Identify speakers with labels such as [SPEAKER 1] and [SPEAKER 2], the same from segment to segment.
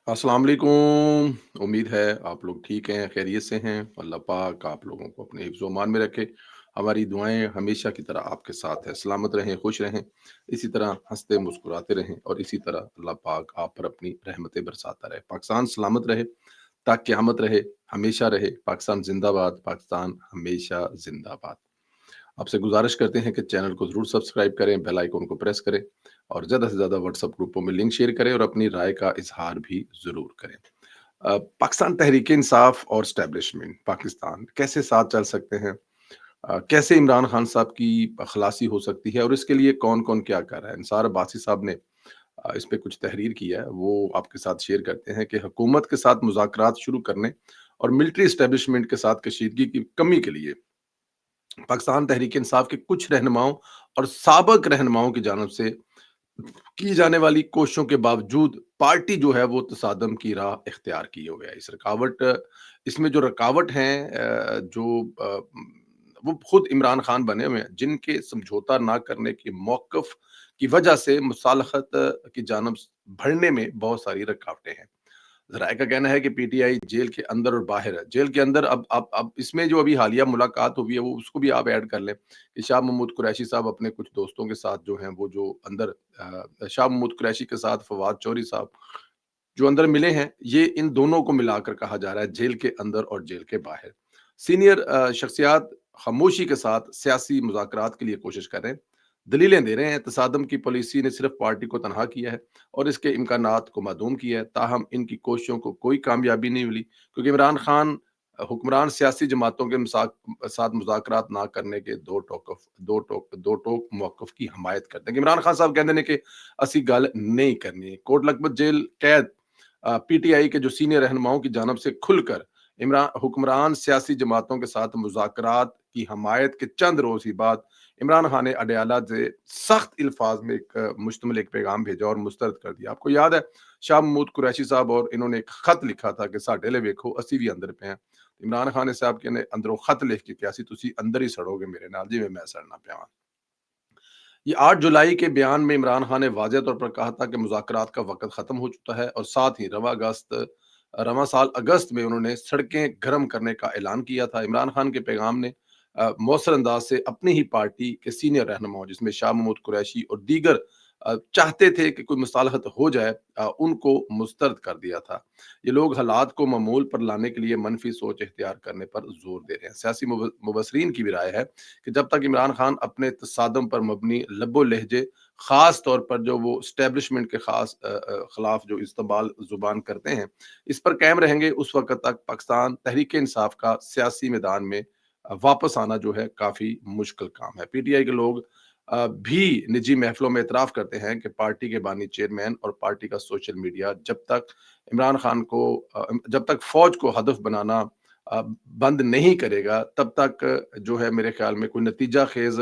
[SPEAKER 1] अस्सलाम वालेकुम। उम्मीद है आप लोग ठीक हैं, खैरियत से हैं। अल्लाह पाक आप लोगों को अपने हिफ्ज़-ओ-अमान में रखे। हमारी दुआएँ हमेशा की तरह आपके साथ है। सलामत रहें, खुश रहें, इसी तरह हँसते मुस्कुराते रहें और इसी तरह अल्लाह पाक आप पर अपनी रहमतें बरसाता रहे। पाकिस्तान सलामत रहे, ता क़यामत रहे, हमेशा रहे। पाकिस्तान ज़िंदाबाद, पाकिस्तान हमेशा ज़िंदाबाद। आपसे गुज़ारिश करते हैं कि चैनल को ज़रूर सब्सक्राइब करें, बेल आइकन को प्रेस करें और ज़्यादा से ज़्यादा व्हाट्सएप ग्रुपों में लिंक शेयर करें और अपनी राय का इज़हार भी ज़रूर करें। पाकिस्तान तहरीक-ए-इंसाफ और एस्टैब्लिशमेंट पाकिस्तान कैसे साथ चल सकते हैं? कैसे इमरान खान साहब की खलासी हो सकती है और इसके लिए कौन-कौन क्या कर रहा है? निसार अब्बासी साहब ने इस पे कुछ तहरीर की है, वो आपके साथ शेयर करते हैं कि हुकूमत के साथ मुज़ाकरात शुरू करने और मिलिट्री एस्टैब्लिशमेंट के साथ कशीदगी की कमी के लिए पाकिस्तान तहरीक इंसाफ के कुछ रहनुमाओं और साबिक रहनुमाओं की जानिब से की जाने वाली कोशिशों के बावजूद पार्टी जो है वो तसादम की राह इख्तियार किए हुए है। इसमें जो रुकावट हैं वो खुद इमरान खान बने हुए हैं, जिनके समझौता ना करने की मौक़िफ़ की वजह से मुसालहत की जानिब बढ़ने में बहुत सारी रुकावटें हैं। ज़राए का कहना है कि पीटीआई जेल के अंदर और बाहर है। जेल के अंदर अब इसमें जो अभी हालिया मुलाकात हुई है, वो उसको भी आप ऐड कर लें कि शाह महमूद कुरैशी साहब अपने कुछ दोस्तों के साथ जो हैं, वो जो अंदर शाह महमूद कुरैशी के साथ फवाद चौधरी साहब जो अंदर मिले हैं, ये इन दोनों को मिलाकर कहा जा रहा है, जेल के अंदर और जेल के बाहर। सीनियर शख्सियात खामोशी के साथ सियासी मुज़ाकरात के लिए कोशिश कर रहे हैं, दलीलें दे रहे हैं। तसादम की पॉलिसी ने सिर्फ़ पार्टी को तनहा किया है और इसके इम्कानात को मादूम किया है। ताहम इनकी कोशिशों को कोई कामयाबी नहीं मिली क्योंकि इमरान खान हुक्मरान सियासी जमातों के साथ मुज़ाकरात ना करने के दो टोक मौक़िफ़ की हमायत करते हैं। इमरान खान साहब कहते हैं कि असी गल नहीं करनी। कोट लखपत जेल कैद पीटीआई के जो सीनियर रहनुमाओं की जानिब से खुलकर इमरान हुक्मरान सियासी जमातों के साथ मुज़ाकरात की हमायत के चंद रोज़ ही बाद इमरान खान ने अडयाला से सख्त अल्फाज में मुश्तमिल एक पैगाम भेजा और मुस्तरद कर दिया। आपको याद है शाह महमूद कुरैशी साहब और इन्होंने एक खत लिखा था कि साडे ले वेखो असी भी अंदर पे हैं। इमरान खान साहब कहने अंदरों खत लिख के कि तुसी अंदर ही सड़ोगे मेरे नाल जिवें मैं सड़ना पिया वां। ये 8 जुलाई के बयान में इमरान खान ने वाज़ह तौर पर कहा था कि मुज़ाकरात का वक़्त ख़त्म हो चुका है और साथ ही रवां साल अगस्त में उन्होंने सड़कें गर्म करने का ऐलान किया था। इमरान खान के पैगाम ने मौसर अंदाज से अपनी ही पार्टी के सीनियर रहनुमाओं जिसमें शाह महमूद कुरैशी और दीगर चाहते थे कि कोई मुसालहत हो जाए, उनको मुस्तरद कर दिया था। ये लोग हालात को मामूल पर लाने के लिए मनफी सोच इख्तियार करने पर जोर दे रहे हैं। सियासी मुबसरीन की भी राय है कि जब तक इमरान खान अपने तसादम पर मबनी लब्बो लहजे खास तौर पर जो वो स्टैब्लिशमेंट के खिलाफ जो इस्तेमाल जुबान करते हैं, इस पर कायम रहेंगे, उस वक्त तक पाकिस्तान तहरीक इंसाफ का सियासी मैदान में वापस आना जो है काफी मुश्किल काम है। पीटीआई के लोग भी निजी महफिलों में एतराफ करते हैं कि पार्टी के बानी चेयरमैन और पार्टी का सोशल मीडिया इमरान खान को जब तक फौज को हदफ बनाना बंद नहीं करेगा, तब तक जो है मेरे ख्याल में कोई नतीजा खेज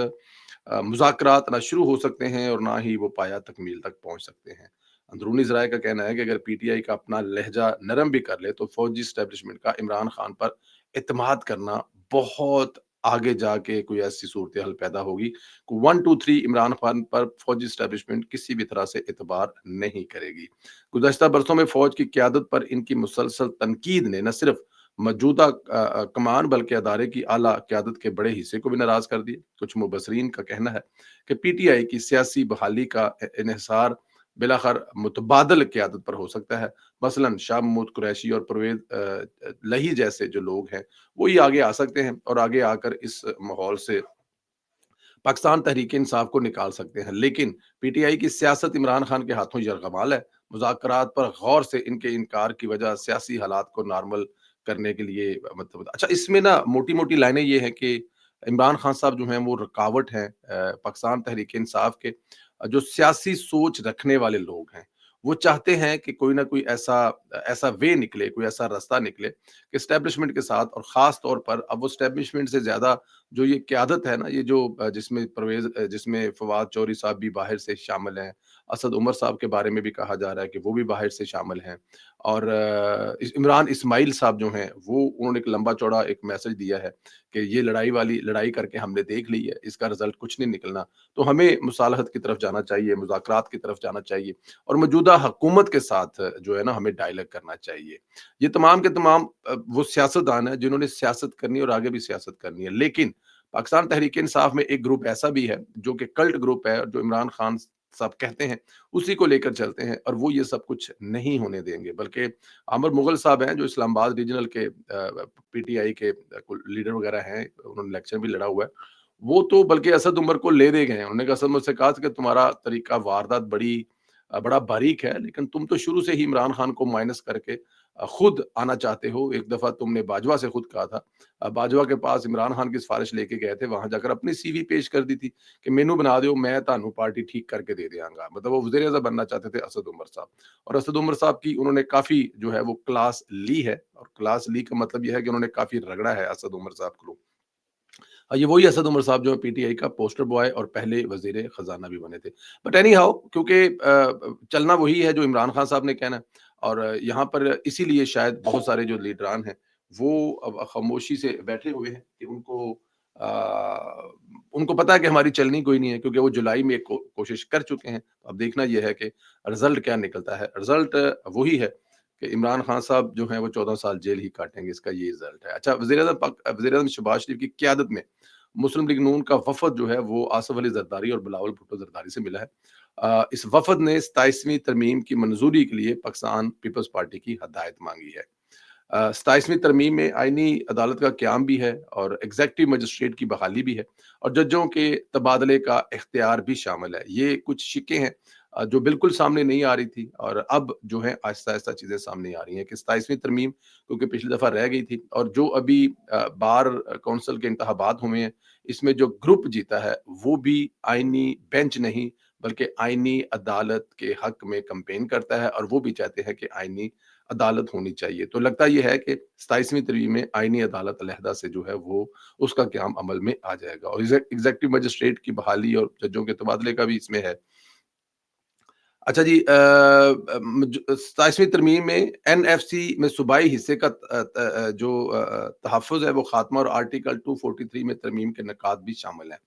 [SPEAKER 1] मुज़ाकरात ना शुरू हो सकते हैं और ना ही वो पाया तकमील तक पहुँच सकते हैं। अंदरूनी ज़राए का कहना है कि अगर पीटीआई का अपना लहजा नरम भी कर ले, तो फ़ौजी एस्टेब्लिशमेंट का इमरान खान पर एतमाद करना बहुत आगे जाके कोई ऐसी सूरत-ए-हाल पैदा होगी, 1, 2, 3 इमरान खान पर फ़ौजी एस्टेब्लिशमेंट किसी भी तरह से एतबार नहीं करेगी। गुज़श्ता बरसों में फ़ौज की क़यादत पर इनकी मुसलसल तनकीद ने न सिर्फ़ मौजूदा कमान बल्कि अदारे की आला क़यादत के बड़े हिस्से को भी नाराज़ कर दिया। कुछ मुबसरीन का कहना है कि पीटीआई की सियासी बहाली का इन्हिसार बिलाखिर मुतबादल क़यादत पर हो सकता है। मसलन शाह महमूद कुरैशी और परवेज़ लही जैसे जो लोग हैं, वो ही आगे आ सकते हैं और आगे आकर इस माहौल से पाकिस्तान तहरीक इंसाफ को निकाल सकते हैं। लेकिन पीटीआई की सियासत इमरान खान के हाथों यरगमाल है। मुज़ाकरात पर गौर से इनके इनकार की वजह सियासी हालात को नॉर्मल करने के लिए मतलब अच्छा इसमें ना मोटी-मोटी लाइनें ये हैं कि इमरान खान साहब जो हैं वो रुकावट हैं पाकिस्तान तहरीक इंसाफ के जो सियासी सोच रखने वाले लोग हैं। वो चाहते हैं कि कोई ना कोई ऐसा ऐसा वे निकले, कोई ऐसा रास्ता निकले कि एस्टेब्लिशमेंट के साथ और ख़ास तौर पर अब वो एस्टेब्लिशमेंट से ज़्यादा जो ये क़यादत है ना, ये जो जिसमें जिसमें फवाद चौधरी साहब भी बाहर से शामिल हैं, असद उमर साहब के बारे में भी कहा जा रहा है कि वो भी बाहर से शामिल हैं, और इमरान इस्माइल साहब जो हैं, वो उन्होंने एक लंबा-चौड़ा एक मैसेज दिया है कि ये लड़ाई करके हमने देख ली है, इसका रिज़ल्ट कुछ नहीं निकलना। तो हमें मुसालहत की तरफ जाना चाहिए, मुज़ाकरात की तरफ जाना चाहिए, और मौजूदा हुकूमत के साथ जो है ना, हमें डायलॉग करना चाहिए। ये तमाम के तमाम वो सियासतदान हैं जिन्होंने सियासत करनी है और आगे भी सियासत करनी है। लेकिन पाकिस्तान तहरीक-ए-इंसाफ में एक ग्रुप ऐसा भी है जो कि कल्ट ग्रुप है, जो इमरान खान साहब कहते हैं, उसी को लेकर चलते हैं, और वो ये सब कुछ नहीं होने देंगे। बल्कि आमिर मुग़ल साहब हैं जो इस्लामाबाद रीजनल के पीटीआई के लीडर वगैरह हैं, उन्होंने इलेक्शन भी लड़ा हुआ है। वो तो बल्कि असद उमर को ले दे गए हैं। उन्होंने असद मुझसे कहा था कि तुम्हारा तरीका वारदात बड़ा बारीक है, लेकिन तुम तो शुरू से ही इमरान खान को माइनस करके खुद आना चाहते हो। एक दफ़ा तुमने बाजवा से खुद कहा था, बाजवा के पास इमरान खान की सिफारिश लेके गए थे, वहाँ जाकर अपनी सीवी पेश कर दी थी कि मैनू बना दो, मैं तानू पार्टी ठीक करके दे देंगा। मतलब वो वज़ीर-ए-आज़म बनना चाहते थे असद उमर साहब, और असद उमर साहब की उन्होंने काफ़ी जो है वो क्लास ली है, और क्लास ली का मतलब ये है कि उन्होंने काफ़ी रगड़ा है असद उमर साहब को। ये वही असद उमर साहब जो है पीटीआई का पोस्टर बॉय और पहले वज़ीर ख़ज़ाना भी बने थे। बट एनी हाउ, क्योंकि चलना वही है जो इमरान खान साहब ने कहना है, और यहाँ पर इसीलिए शायद बहुत सारे जो लीडरान हैं, वो अब खामोशी से बैठे हुए हैं कि उनको पता है कि हमारी चलनी कोई नहीं है, क्योंकि वो जुलाई में एक कोशिश कर चुके हैं। अब देखना ये है कि रिज़ल्ट क्या निकलता है। रिज़ल्ट वही है कि इमरान खान साहब जो हैं वो 14 साल जेल ही काटेंगे, इसका ये रिज़ल्ट है। अच्छा, वज़ीर-ए-आज़म शहबाज शरीफ की क़यादत में मुस्लिम लीग नून का वफ़द जो है वो आसिफ अली ज़रदारी और बिलावल भुट्टो ज़रदारी से मिला है। इस वफ़द ने 27वीं तरमीम की मंज़ूरी के लिए पाकिस्तान पीपल्स पार्टी की हदायत माँगी है। 27वीं तरमीम में आईनी अदालत का क़याम भी है, और एग्ज़ेक्टिव मजिस्ट्रेट की बहाली भी है, और जजों के तबादले का इख्तियार भी शामिल है। ये कुछ शिकें हैं जो बिल्कुल सामने नहीं आ रही थी, और अब जो है आहिस्ता-आहिस्ता चीज़ें सामने आ रही हैं कि 27वीं तरमीम क्योंकि पिछली दफ़ा रह गई थी, और जो अभी बार काउंसिल के इंतखाबात हुए हैं, इसमें जो ग्रुप जीता है, वो भी आईनी बेंच नहीं, बल्कि आईनी अदालत के हक में कैंपेन करता है, और वो भी चाहते हैं कि आईनी अदालत होनी चाहिए। तो लगता ये है कि 27वीं तरमीम में आईनी अदालत अलहदा से जो है वो उसका क़याम अमल में आ जाएगा, और एग्ज़ेक्टिव मजिस्ट्रेट की बहाली और जजों के तबादले का भी इसमें है। अच्छा जी, 27वीं तरमीम में एनएफसी में सूबाई हिस्से का जो तहफ़्फ़ुज़ है वो ख़ात्मा, और आर्टिकल 243 में तरमीम के निकात भी शामिल हैं।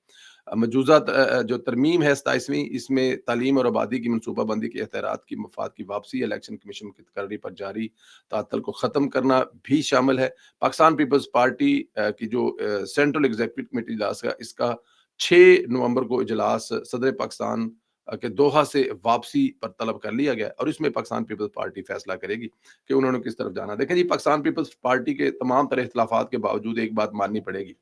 [SPEAKER 1] मजूज़ा जो तरमीम है 27वीं, इसमें तालीम और आबादी की मनसूबाबंदी के अख्तियारात की मफ़ाद की वापसी, इलेक्शन कमीशन की तकर्री पर जारी ताअत्तुल को ख़त्म करना भी शामिल है। पाकिस्तान पीपल्स पार्टी की जो सेंट्रल एग्ज़ीक्यूटिव कमेटी इजलास है, इसका 6 नवंबर को इजलास सदर पाकिस्तान के दोहा से वापसी पर तलब कर लिया गया है, और इसमें पाकिस्तान पीपल्स पार्टी फैसला करेगी कि उन्होंने किस तरफ जाना है। देखें जी, पाकिस्तान पीपल्स पार्टी के तमाम तरह इख्तिलाफ़ात के बावजूद एक बात माननी पड़ेगी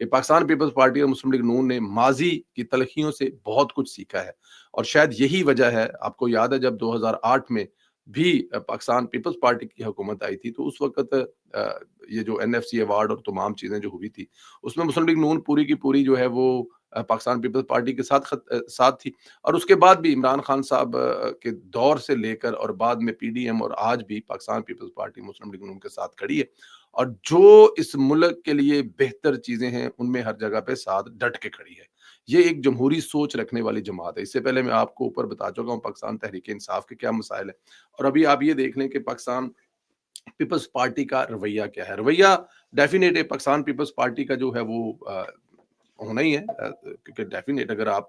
[SPEAKER 1] कि पाकिस्तान पीपल्स पार्टी और मुस्लिम लीग नून ने माज़ी की तलख़ियों से बहुत कुछ सीखा है, और शायद यही वजह है। आपको याद है जब 2008 में भी पाकिस्तान पीपल्स पार्टी की हुकूमत आई थी, तो उस वक़्त ये जो एनएफसी अवार्ड और तमाम चीज़ें जो हुई थी, उसमें मुस्लिम लीग नून पूरी की पूरी जो है वो पाकिस्तान पीपल्स पार्टी के साथ थी, और उसके बाद भी इमरान खान साहब के दौर से लेकर और बाद में पीडीएम, और आज भी पाकिस्तान पीपल्स पार्टी मुस्लिम लीग नून के साथ खड़ी है, और जो इस मुल्क के लिए बेहतर चीज़ें हैं, उनमें हर जगह पे साथ डट के खड़ी है। ये एक जमहूरी सोच रखने वाली जमात है। इससे पहले मैं आपको ऊपर बता चुका हूँ पाकिस्तान तहरीक-ए-इंसाफ के क्या मसाइल हैं, और अभी आप ये देख लें कि पाकिस्तान पीपल्स पार्टी का रवैया क्या है। रवैया डेफ़िनेट है, पाकिस्तान पीपल्स पार्टी का जो है वो होना ही है, क्योंकि डेफ़िनेट अगर आप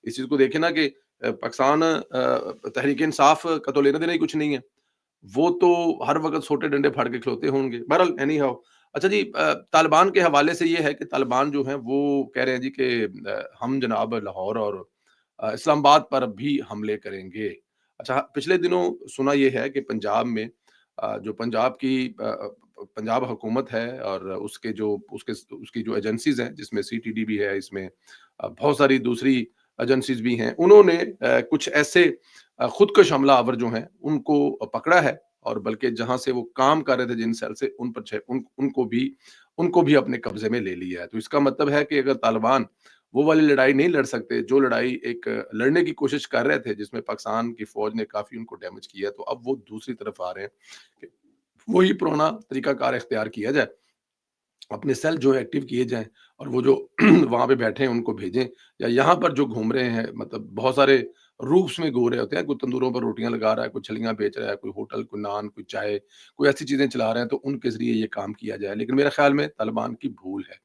[SPEAKER 1] इस चीज़ को देखें ना कि पाकिस्तान तहरीक-ए-इंसाफ का तो लेना-देना ही कुछ नहीं है। वो तो हर वक़्त सोटे डंडे फाड़ के खिलौते होंगे। बहरहाल एनी हाउ, अच्छा जी, तालिबान के हवाले से ये है कि तालिबान जो हैं वो कह रहे हैं जी कि हम जनाब लाहौर और इस्लामाबाद पर भी हमले करेंगे। अच्छा, पिछले दिनों सुना ये है कि पंजाब में जो पंजाब हुकूमत है, और उसकी जो एजेंसीज़ हैं, जिसमें सीटीडी भी है, इसमें बहुत सारी दूसरी एजेंसीज़ भी हैं, उन्होंने कुछ ऐसे खुदकश हमलावर जो हैं, उनको पकड़ा है, और बल्कि जहाँ से वो काम कर रहे थे जिन सेल से, उन पर छ उन उनको भी अपने कब्ज़े में ले लिया है। तो इसका मतलब है कि अगर तालिबान वो वाली लड़ाई नहीं लड़ सकते, जो लड़ाई एक लड़ने की कोशिश कर रहे थे, जिसमें पाकिस्तान की फ़ौज ने काफ़ी उनको डैमेज किया, तो अब वो दूसरी तरफ आ रहे हैं कि वही पुराना तरीकाकार इख्तियार किया जाए। अपने सेल जो है एक्टिव किए जाएँ और वो जो वहाँ पे बैठे हैं उनको भेजें, या यहाँ पर जो घूम रहे हैं, मतलब बहुत सारे रूप्स में घूम रहे होते हैं, कोई तंदूरों पर रोटियाँ लगा रहा है, कोई छलियाँ बेच रहा है, कोई होटल, कोई नान, कोई चाय, कोई ऐसी चीज़ें चला रहे हैं, तो उनके ज़रिए ये काम किया जाए। लेकिन मेरे ख़्याल में तालिबान की भूल है।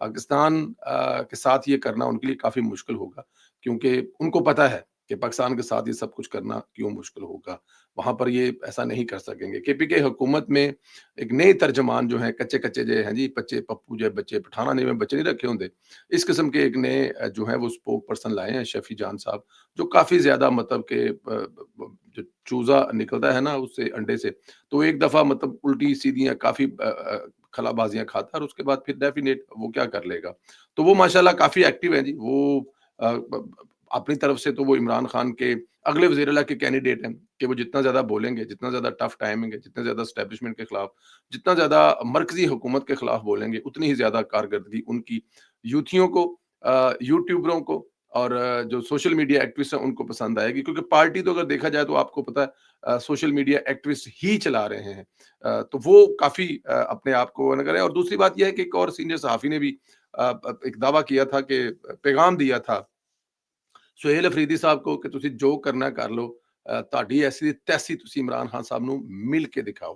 [SPEAKER 1] पाकिस्तान के साथ ये करना उनके लिए काफ़ी मुश्किल होगा, क्योंकि उनको पता है कि पाकिस्तान के साथ ये सब कुछ करना क्यों मुश्किल होगा। वहाँ पर ये ऐसा नहीं कर सकेंगे। केपीके हुकूमत में एक नए तर्जुमान जो हैं, कच्चे-कच्चे जे हैं जी, बच्चे पप्पू जे बच्चे, पठाना नहीं में बच्चे नहीं रखे होंदे। इस किस्म के एक नए जो हैं वो स्पोक पर्सन लाए हैं, शफ़ी जान साहब, जो काफ़ी ज़्यादा मतलब कि जो चूज़ा निकलता है ना उससे अंडे से, तो एक दफ़ा मतलब उल्टी-सीधी काफ़ी खलाबाज़ियाँ खाता है और उसके बाद फिर डेफ़िनेट वो क्या कर लेगा। तो वो माशाल्लाह काफ़ी एक्टिव हैं जी, वो अपनी तरफ से तो वो इमरान खान के अगले वज़ीर-ए-आला के कैंडिडेट हैं कि वो जितना ज़्यादा बोलेंगे, जितना ज़्यादा टफ टाइमिंग है, जितना ज़्यादा एस्टेब्लिशमेंट के खिलाफ, जितना ज़्यादा मरकज़ी हुकूमत के खिलाफ बोलेंगे, उतनी ही ज़्यादा कारकर्दगी उनकी यूथियों को, यूट्यूबरों को और जो सोशल मीडिया एक्टिविस्ट हैं उनको पसंद आएगी, क्योंकि पार्टी तो अगर देखा जाए तो आपको पता है सोशल मीडिया एक्टिविस्ट ही चला रहे हैं। तो वो काफ़ी अपने आप को न करें, और दूसरी बात ये है कि एक और सीनियर सहाफ़ी ने भी एक दावा किया था कि पैगाम दिया था ਸੁਹੇਲ ਅਫਰੀਦੀ ਸਾਹਿਬ को कि ਤੁਸੀਂ जो करना कर लो, ਤੁਹਾਡੀ ऐसी ਦੀ तैसी ਤੁਸੀਂ इमरान खान साहब ਨੂੰ मिल के दिखाओ।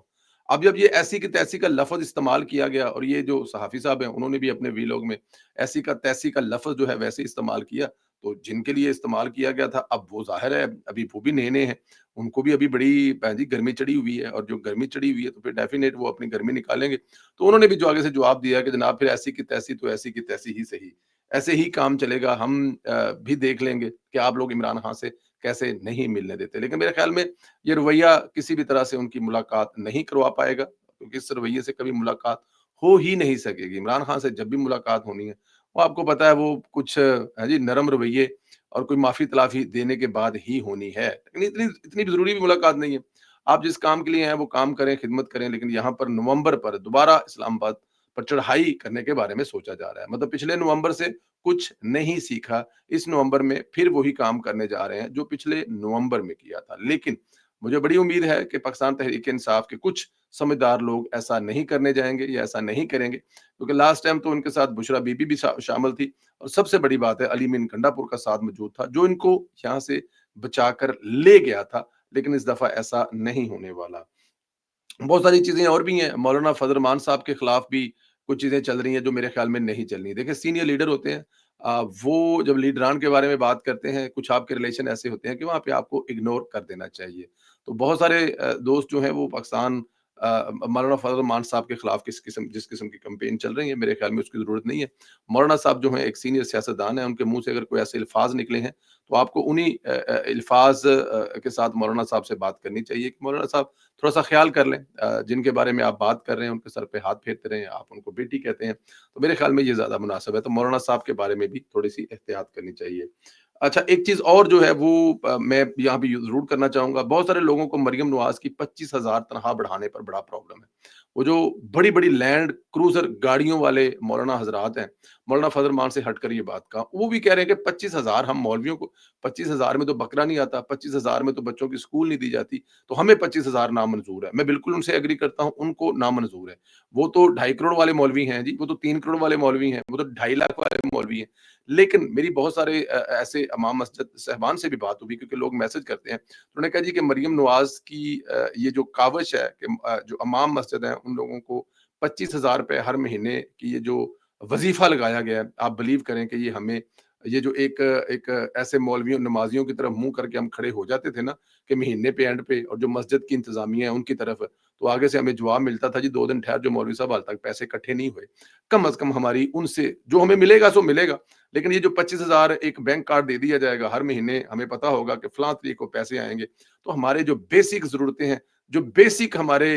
[SPEAKER 1] अब जब ये ऐसी की तैसी का लफ्ज़ इस्तेमाल किया गया, और ये जो सहाफ़ी साहब हैं उन्होंने भी अपने वीलॉग में ऐसी का तैसी का लफ्ज़ जो है वैसे इस्तेमाल किया, तो जिनके लिए इस्तेमाल किया गया था, अब वो ज़ाहिर है अभी वो भी नए-नए हैं, उनको भी अभी बड़ी जी गर्मी चढ़ी हुई है, और जो गर्मी चढ़ी हुई है तो फिर डेफ़िनेट वो अपनी गर्मी निकालेंगे। तो उन्होंने भी जो आगे से जवाब दिया कि जनाब फिर ऐसी की तैसी तो ऐसी की तैसी ही सही। ऐसे ही काम चलेगा, हम भी देख लेंगे कि आप लोग इमरान खान से कैसे नहीं मिलने देते। लेकिन मेरे ख़्याल में ये रवैया किसी भी तरह से उनकी मुलाकात नहीं करवा पाएगा, क्योंकि इस रवैये से कभी मुलाकात हो ही नहीं सकेगी। इमरान खान से जब भी मुलाकात होनी है, वो आपको पता है वो कुछ हाँ जी, नरम रवैये और कोई माफ़ी-तलाफ़ी देने के बाद ही होनी है। लेकिन इतनी इतनी ज़रूरी भी मुलाकात नहीं है। आप जिस काम के लिए हैं वो काम करें, खिदमत करें, लेकिन यहाँ पर नवंबर पर दोबारा इस्लामाबाद पर चढ़ाई करने के बारे में सोचा जा रहा है। मतलब पिछले नवंबर से कुछ नहीं सीखा, इस नवंबर में फिर वही काम करने जा रहे हैं जो पिछले नवंबर में किया था। लेकिन मुझे बड़ी उम्मीद है कि पाकिस्तान तहरीक-ए-इंसाफ के कुछ समझदार लोग ऐसा नहीं करने जाएँगे या ऐसा नहीं करेंगे, क्योंकि लास्ट टाइम तो उनके साथ बुशरा बीबी भी शामिल थी, और सबसे बड़ी बात है अली मीन गंडापुर का साथ मौजूद था, जो इनको यहाँ से बचाकर ले गया था, लेकिन इस दफ़ा ऐसा नहीं होने वाला। बहुत सारी चीज़ें और भी हैं, मौलाना फज़ल रहमान साहब के खिलाफ भी कुछ चीज़ें चल रही हैं जो मेरे ख़्याल में नहीं चलनी। देखिए सीनियर लीडर होते हैं, वो जब लीडरान के बारे में बात करते हैं, कुछ आपके रिलेशन ऐसे होते हैं कि वहाँ पे आपको इग्नोर कर देना चाहिए। तो बहुत सारे दोस्त जो हैं वो पाकिस्तान मौलाना फज़ल रहमान साहब के खिलाफ जिस किस्म की कैंपेन चल रही है, मेरे ख़्याल में उसकी ज़रूरत नहीं है। मौलाना साहब जो हैं एक सीनियर सियासतदान हैं, उनके मुँह से अगर कोई ऐसे अल्फ़ाज़ निकले हैं, तो आपको उन्हीं अल्फ़ाज़ के साथ मौलाना साहब से बात करनी चाहिए कि मौलाना साहब थोड़ा-सा ख़्याल कर लें, जिनके बारे में आप बात कर रहे हैं, उनके सर पे हाथ फेरते रहें, आप उनको बेटी कहते हैं, तो मेरे ख़्याल में ये ज़्यादा मुनासिब है। तो मौलाना साहब के बारे में भी थोड़ी-सी एहतियात करनी चाहिए। अच्छा, एक चीज़ और जो है वो मैं यहाँ पे ज़रूर करना चाहूँगा, बहुत सारे लोगों को मरियम नवाज़ की 25,000 तनख़्वाह बढ़ाने पर बड़ा प्रॉब्लम है। वो जो बड़ी-बड़ी लैंड क्रूज़र गाड़ियों वाले मौलाना हज़रात हैं, मौलाना फज़ल रहमान से हटकर ये बात कहा, वो भी कह रहे हैं कि 25,000 हम मौलवियों को, 25,000 में तो बकरा नहीं आता, 25,000 में तो बच्चों की स्कूल नहीं दी जाती, तो हमें 25,000 नामंज़ूर है। मैं बिल्कुल उनसे एग्री करता हूँ, उनको नामंज़ूर है। वो तो 2.5 करोड़ वाले मौलवी हैं जी, वो तो 3 करोड़ वाले मौलवी हैं, वो तो 2.5 लाख वाले मौलवी हैं। लेकिन मेरी बहुत सारे ऐसे इमाम मस्जिद साहिबान से भी बात हुई, क्योंकि लोग मैसेज करते हैं। तो उन्होंने कहा जी कि मरियम नवाज़ की ये जो कावश है कि जो इमाम मस्जिद हैं, उन लोगों को 25,000 रुपए हर महीने की ये जो वज़ीफ़ा लगाया गया है, आप बिलीव करें कि ये हमें ये जो एक एक ऐसे मौलवियों, नमाज़ियों की तरफ मुँह करके हम खड़े हो जाते थे ना कि महीने पे एंड पे, और जो मस्जिद की इंतज़ामिया है उनकी तरफ, तो आगे से हमें जवाब मिलता था जी 2 दिन ठहर, जो मौलवी साहब हाल तक पैसे इकट्ठे नहीं हुए। कम से कम हमारी उनसे जो हमें मिलेगा सो मिलेगा। लेकिन ये जो 25,000 एक बैंक कार्ड दे दिया जाएगा हर महीने, हमें पता होगा कि फलाँ तारीख को पैसे आएँगे। तो हमारे जो बेसिक ज़रूरतें हैं, जो बेसिक हमारे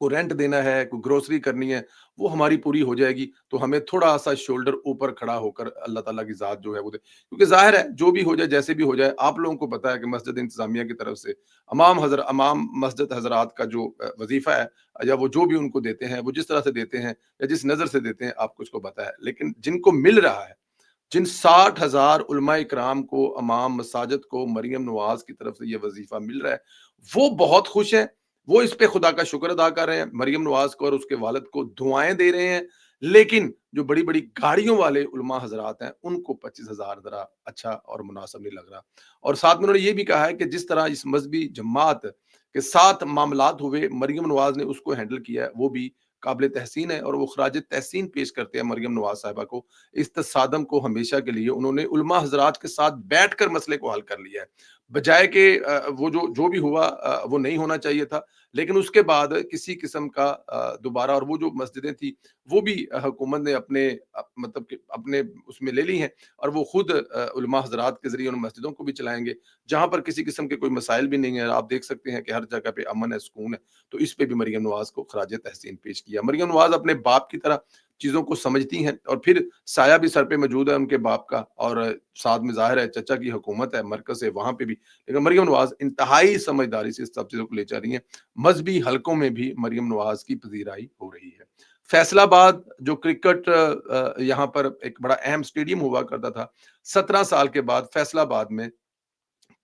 [SPEAKER 1] को रेंट देना है, कोई ग्रोसरी करनी है, वो हमारी पूरी हो जाएगी, तो हमें थोड़ा-सा शोल्डर ऊपर खड़ा होकर अल्लाह ताला की ज़ात जो है वो दे, क्योंकि ज़ाहिर है जो भी हो जाए, जैसे भी हो जाए, आप लोगों को पता है कि मस्जिद इंतज़ामिया की तरफ से इमाम मस्जिद हज़रात का जो वज़ीफ़ा है, या वो जो भी उनको देते हैं, वो जिस तरह से देते हैं या जिस नज़र से देते हैं, आपको उसको पता है। लेकिन जिनको मिल रहा है, जिन 60,000 उलमा इकराम को, इमाम मसाजिद को मरियम नवाज़ की तरफ से ये वज़ीफ़ा मिल रहा है, वो बहुत खुश हैं। وہ اس پہ خدا کا شکر ادا کر رہے ہیں، مریم نواز کو اور اس کے والد کو دعائیں دے رہے ہیں، لیکن جو بڑی بڑی گاڑیوں والے علماء حضرات ہیں ان کو 25,000 ذرا اچھا اور مناسب نہیں لگ رہا۔ اور ساتھ میں انہوں نے یہ بھی کہا ہے کہ جس طرح اس مذہبی جماعت کے ساتھ معاملات ہوئے، مریم نواز نے اس کو ہینڈل کیا ہے، وہ بھی قابل تحسین ہے، اور وہ خراج تحسین پیش کرتے ہیں مریم نواز صاحبہ کو۔ اس تصادم کو ہمیشہ کے لیے انہوں نے علماء حضرات کے ساتھ بیٹھ کر مسئلے کو حل کر لیا ہے، بجائے کہ وہ جو بھی ہوا وہ نہیں ہونا چاہیے تھا، لیکن اس کے بعد کسی قسم کا دوبارہ، اور وہ جو مسجدیں تھی وہ بھی حکومت نے اپنے مطلب کہ اپنے اس میں لے لی ہیں، اور وہ خود علماء حضرات کے ذریعے ان مسجدوں کو بھی چلائیں گے جہاں پر کسی قسم کے کوئی مسائل بھی نہیں ہیں۔ آپ دیکھ سکتے ہیں کہ ہر جگہ پہ امن ہے، سکون ہے، تو اس پہ بھی مریم نواز کو خراج تحسین پیش کیا۔ مریم نواز اپنے باپ کی طرح چیزوں کو سمجھتی ہیں، اور پھر سایہ بھی سر پہ موجود ہے ان کے باپ کا، اور ساتھ میں ظاہر ہے چچا کی حکومت ہے، مرکز ہے، وہاں پہ بھی، لیکن مریم نواز انتہائی سمجھداری سے اس سب چیزوں کو لے جا رہی ہیں۔ مذہبی حلقوں میں بھی مریم نواز کی پذیرائی ہو رہی ہے۔ فیصل آباد جو کرکٹ یہاں پر ایک بڑا اہم اسٹیڈیم ہوا کرتا تھا، 17 سال کے بعد فیصل آباد میں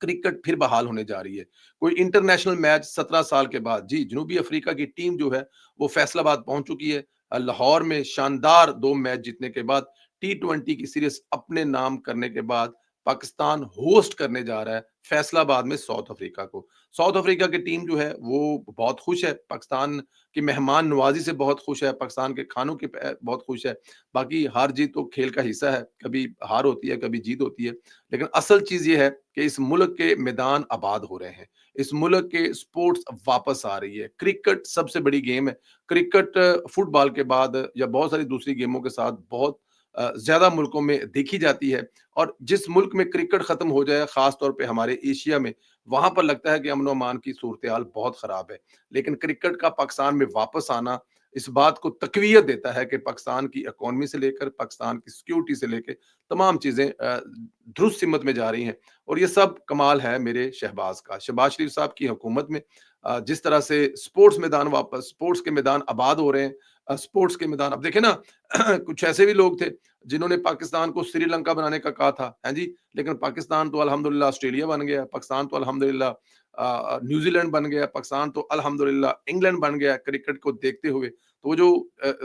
[SPEAKER 1] کرکٹ پھر بحال ہونے جا رہی ہے۔ کوئی انٹرنیشنل میچ 17 سال کے بعد، جی جنوبی افریقہ کی ٹیم جو ہے وہ فیصل آباد پہنچ چکی ہے۔ لاہور میں شاندار 2 میچ جیتنے کے بعد، T20 کی سیریز اپنے نام کرنے کے بعد، پاکستان ہوسٹ کرنے جا رہا ہے فیصل آباد میں ساؤتھ افریقہ کو۔ ساؤتھ افریقہ کی ٹیم جو ہے وہ بہت خوش ہے، پاکستان کی مہمان نوازی سے بہت خوش ہے، پاکستان کے کھانوں کے بہت خوش ہے۔ باقی ہار جیت تو کھیل کا حصہ ہے، کبھی ہار ہوتی ہے کبھی جیت ہوتی ہے، لیکن اصل چیز یہ ہے کہ اس ملک کے میدان آباد ہو رہے ہیں، اس ملک کے سپورٹس واپس آ رہی ہے۔ کرکٹ سب سے بڑی گیم ہے۔ کرکٹ فٹ بال کے بعد یا بہت ساری دوسری گیموں کے ساتھ بہت زیادہ ملکوں میں دیکھی جاتی ہے، اور جس ملک میں کرکٹ ختم ہو جائے، خاص طور پہ ہمارے ایشیا میں، وہاں پر لگتا ہے کہ امن و امان کی صورتحال بہت خراب ہے۔ لیکن کرکٹ کا پاکستان میں واپس آنا اس بات کو تقویت دیتا ہے کہ پاکستان کی اکانومی سے لے کر پاکستان کی سیکیورٹی سے لے کے تمام چیزیں درست سمت میں جا رہی ہیں، اور یہ سب کمال ہے میرے شہباز کا، شہباز شریف صاحب کی حکومت میں۔ جس طرح سے سپورٹس میدان واپس، سپورٹس کے میدان آباد ہو رہے ہیں، سپورٹس کے میدان اب دیکھیں نا کچھ ایسے بھی لوگ تھے جنہوں نے پاکستان کو سری لنکا بنانے کا کہا تھا، ہاں جی، لیکن پاکستان تو الحمدللہ آسٹریلیا بن گیا، پاکستان تو الحمدللہ نیوزی لینڈ بن گیا، پاکستان تو الحمدللہ انگلینڈ بن گیا کرکٹ کو دیکھتے ہوئے۔ تو وہ جو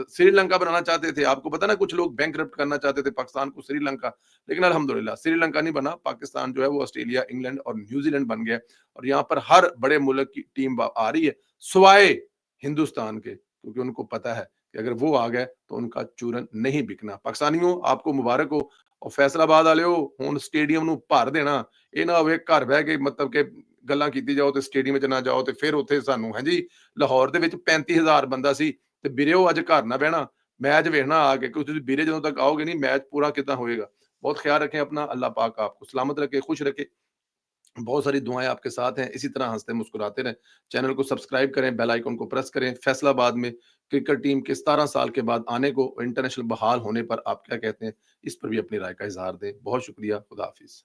[SPEAKER 1] سری لنکا بنانا چاہتے تھے، آپ کو پتا نا کچھ لوگ بینکرپٹ کرنا چاہتے تھے پاکستان کو، سری لنکا، لیکن الحمدللہ سری لنکا نہیں بنا، پاکستان جو ہے وہ آسٹریلیا، انگلینڈ اور نیوزی لینڈ بن گیا، اور یہاں پر ہر بڑے ملک کی ٹیم آ رہی ہے سوائے ہندوستان کے، کیونکہ ان کو پتا ہے کہ اگر وہ آ گئے تو ان کا چورن نہیں بکنا۔ پاکستانیوں آپ کو مبارک ہو، اور فیصل آباد والےو ہن سٹیڈیم نو بھر دینا، یہ نہ ہوئے گھر بہ کے مطلب کہ گلاں کیتی جاؤ تے سٹیڈیم وچ نہ جاؤ تے پھر اوتھے سانوں ہاں جی لاہور دے وچ 35,000 بندہ سی تے بیریو اج گھر نہ بہنا میچ ویکھنا آ کے، کیونکہ تسی بیرے جدوں تک آؤ گے نہیں میچ پورا کتنا ہوئے گا۔ بہت خیال رکھیں اپنا، اللہ پاک آپ کو سلامت رکھے، خوش رکھے۔ بہت ساری دعائیں آپ کے ساتھ ہیں، اسی طرح ہنستے مسکراتے رہیں۔ چینل کو سبسکرائب کریں، بیل آئیکن کو پریس کریں۔ فیصل آباد میں کرکٹ ٹیم کے 17 سال کے بعد آنے کو، انٹرنیشنل بحال ہونے پر آپ کیا کہتے ہیں، اس پر بھی اپنی رائے کا اظہار دیں۔ بہت شکریہ، خدا حافظ۔